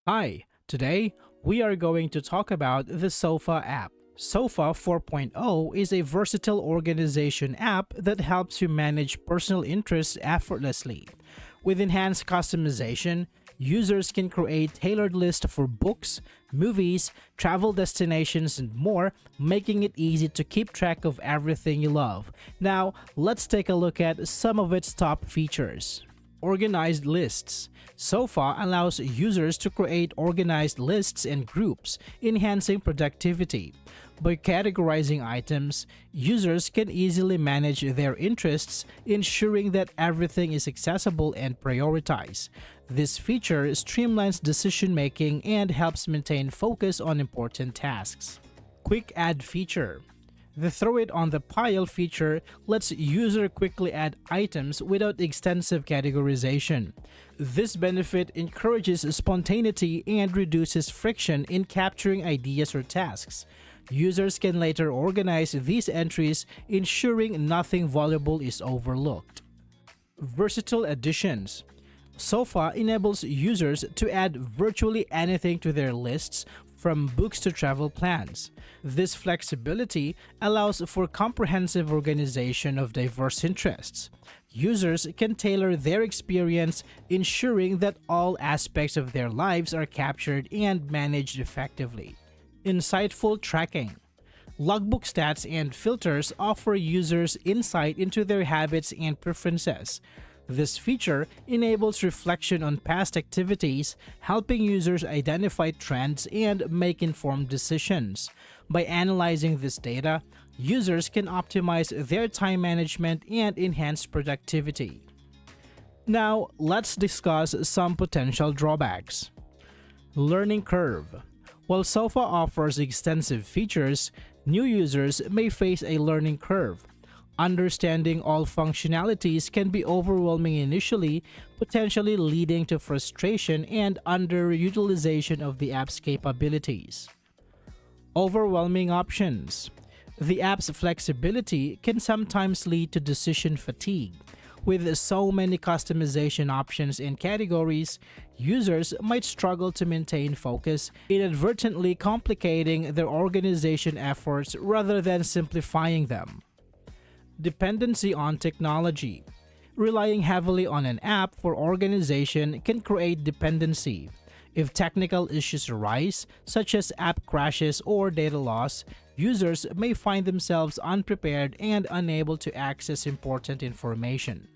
Hi, today we are going to talk about the Sofa app. Sofa 4.0 is a versatile organization app that helps you manage personal interests effortlessly. With enhanced customization, users can create tailored lists for books, movies, travel destinations, and more, making it easy to keep track of everything you love. Now, let's take a look at some of its top features. Organized lists. Sofa allows users to create organized lists and groups, enhancing productivity. By categorizing items, users can easily manage their interests, ensuring that everything is accessible and prioritized. This feature streamlines decision making and helps maintain focus on important tasks. Quick Add feature. The Throw It on the Pile feature lets user quickly add items without extensive categorization. This benefit encourages spontaneity and reduces friction in capturing ideas or tasks. Users can later organize these entries, ensuring nothing valuable is overlooked. Versatile additions. Sofa enables users to add virtually anything to their lists, from books to travel plans. This flexibility allows for comprehensive organization of diverse interests. Users can tailor their experience, ensuring that all aspects of their lives are captured and managed effectively. Insightful tracking. Logbook stats and filters offer users insight into their habits and preferences. This feature enables reflection on past activities, helping users identify trends and make informed decisions. By analyzing this data, users can optimize their time management and enhance productivity. Now, let's discuss some potential drawbacks. Learning curve. While Sofa offers extensive features, new users may face a learning curve. Understanding all functionalities can be overwhelming initially, potentially leading to frustration and underutilization of the app's capabilities. Overwhelming options. The app's flexibility can sometimes lead to decision fatigue. With so many customization options and categories, users might struggle to maintain focus, inadvertently complicating their organization efforts rather than simplifying them. Dependency on technology. Relying heavily on an app for organization can create dependency. If technical issues arise, such as app crashes or data loss, users may find themselves unprepared and unable to access important information.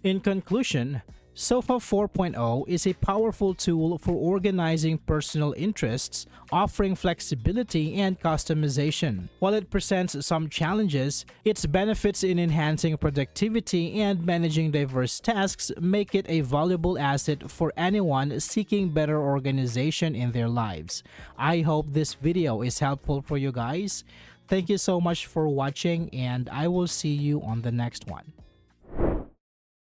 In conclusion, Sofa 4.0 is a powerful tool for organizing personal interests, offering flexibility and customization. While it presents some challenges, its benefits in enhancing productivity and managing diverse tasks make it a valuable asset for anyone seeking better organization in their lives. I hope this video is helpful for you guys. Thank you so much for watching, and I will see you on the next one.